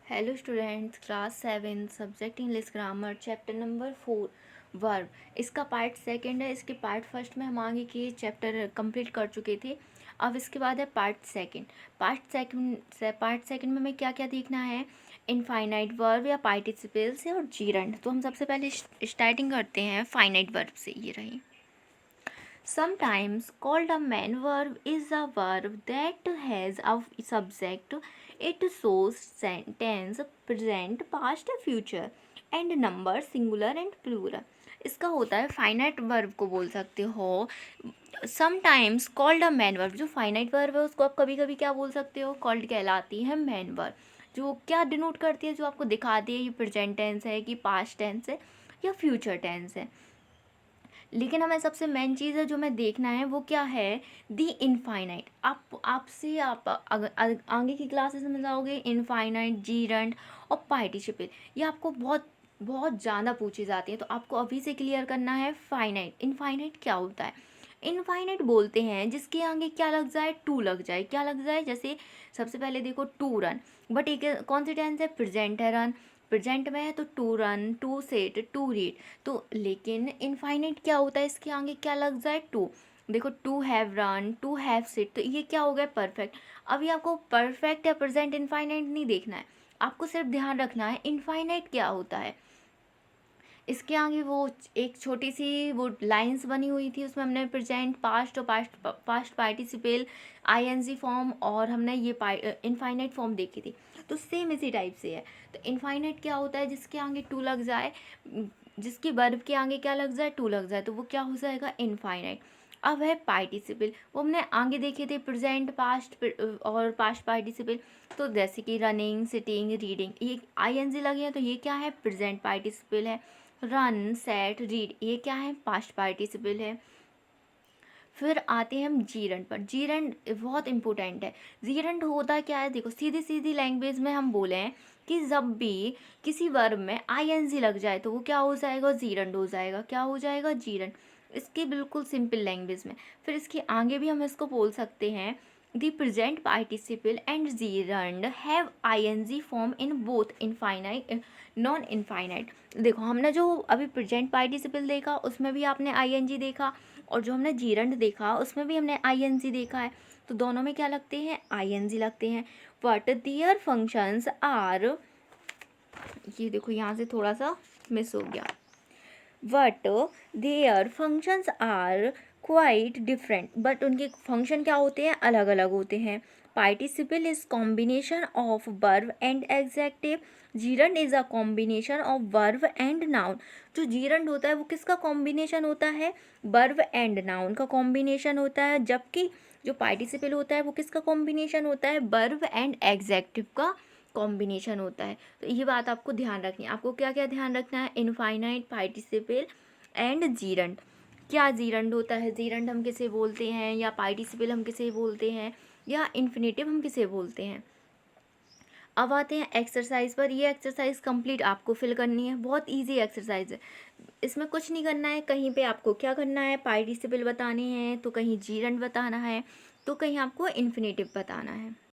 Hello students, class 7 subject English grammar chapter number 4 verb. इसका part second है। इसके part first में हम आगे के चैप्टर कंप्लीट कर चुके थे। अब इसके बाद है पार्ट सेकंड। पार्ट सेकंड में हमें क्या क्या देखना है, इनफाइनाइट वर्ब या पार्टिसिपल से और जीरंड। तो हम सबसे पहले स्टार्टिंग करते हैं फाइनाइट वर्ब से। ये रही। Sometimes called a main verb is a verb that has a subject. It shows tense, present, past, future and number singular and plural. इसका होता है फाइनाइट वर्ब को बोल सकते हो। Sometimes called a man verb, जो फाइनाइट वर्ब है उसको आप कभी कभी क्या बोल सकते हो, कॉल्ड कहलाती है मैन वर्ब। जो क्या डिनोट करती है, जो आपको दिखाती है ये प्रेजेंट टेंस है कि पास्ट टेंस है या फ्यूचर टेंस है। लेकिन हमें सबसे मेन चीज़ है जो हमें देखना है वो क्या है, दी इनफाइनाइट। आप आगे की क्लासेस में जाओगे, इनफाइनाइट, जीरंड और पार्टिसिपल ये आपको बहुत बहुत ज़्यादा पूछी जाती है। तो आपको अभी से क्लियर करना है फाइनाइट। इनफाइनाइट क्या होता है? इनफाइनाइट बोलते हैं जिसके आगे क्या लग जाए, टू लग जाए। क्या लग जाए? जैसे सबसे पहले देखो टू रन, बट एक कौन सी टेंस है, प्रेजेंट है, रन प्रेजेंट में है तो to run, to set, to read. तो लेकिन इनफाइनाइट क्या होता है, इसके आगे क्या लग जाए, टू। देखो to have run, to have set, तो ये क्या हो गया, परफेक्ट। अभी आपको परफेक्ट या प्रेजेंट इनफाइनाइट नहीं देखना है, आपको सिर्फ ध्यान रखना है इनफाइनाइट क्या होता है। इसके आगे वो एक छोटी सी वो लाइंस बनी हुई थी, उसमें हमने प्रेजेंट, पास्ट और पास्ट पार्टिसिपल, आईएनजी फॉर्म और हमने ये इनफाइनाइट फॉर्म देखी थी। तो सेम इसी टाइप से है। तो इनफाइनाइट क्या होता है, जिसके आगे टू लग जाए, जिसकी वर्ब के आगे क्या लग जाए, टू लग जाए, तो वो क्या हो जाएगा, इनफाइनाइट। अब है पार्टिसिपल, वो हमने आगे देखे थे, प्रेजेंट, पास्ट और पास्ट पार्टिसिपल। तो जैसे कि रनिंग, सिटिंग, रीडिंग, ये आईएनजी लगे हैं तो ये क्या है, प्रेजेंट पार्टिसिपल है। रन, सेट, रीड ये क्या है, पास्ट पार्टिसिपल है। फिर आते हैं हम जीरंड पर। जीरंड बहुत इंपॉर्टेंट है। जीरंड होता क्या है, देखो सीधी सीधी लैंग्वेज में हम बोले हैं कि जब भी किसी वर्ब में आईएनजी लग जाए तो वो क्या हो जाएगा, जीरंड हो जाएगा। क्या हो जाएगा, जीरंड। इसकी बिल्कुल सिंपल लैंग्वेज में। फिर इसके आगे भी हम इसको बोल सकते हैं, the present participle and gerund have ING form in both infinite non infinite. देखो हमने जो अभी प्रेजेंट पार्टिसिपल देखा उसमें भी आपने आईएनजी देखा, और जो हमने जीरंड देखा उसमें भी हमने आईएनजी देखा है। तो दोनों में क्या लगते हैं, आईएनजी लगते हैं। बट देयर फंक्शंस आर, ये देखो यहाँ से थोड़ा सा मिस हो गया, but there functions are quite different. But उनके फंक्शन क्या होते हैं, अलग अलग होते हैं। Participle is combination of verb and adjective, gerund is a combination of verb and noun. जो जीरंड होता है वो किसका कॉम्बिनेशन होता है, वर्ब एंड नाउन का कॉम्बिनेशन होता है। जबकि जो पार्टिसिपल होता है वो किसका कॉम्बिनेशन होता है, वर्ब एंड एग्जेक्टिव का कॉम्बिनेशन होता है। तो ये बात आपको ध्यान रखनी है। आपको क्या क्या ध्यान रखना है, इनफाइनाइट, पार्टिसिपल एंड जीरंड। क्या जीरंड होता है, जीरंड हम किसे बोलते हैं, या पार्टिसिपल हम किसे बोलते हैं, या इन्फिनेटिव हम किसे बोलते हैं। अब आते हैं एक्सरसाइज पर। ये एक्सरसाइज कंप्लीट आपको फिल करनी है, बहुत इजी एक्सरसाइज है। इसमें कुछ नहीं करना है, कहीं पे आपको क्या करना है, पार्टिसिपल बताने हैं, तो कहीं जीरंड बताना है, तो कहीं आपको इन्फिनेटिव बताना है।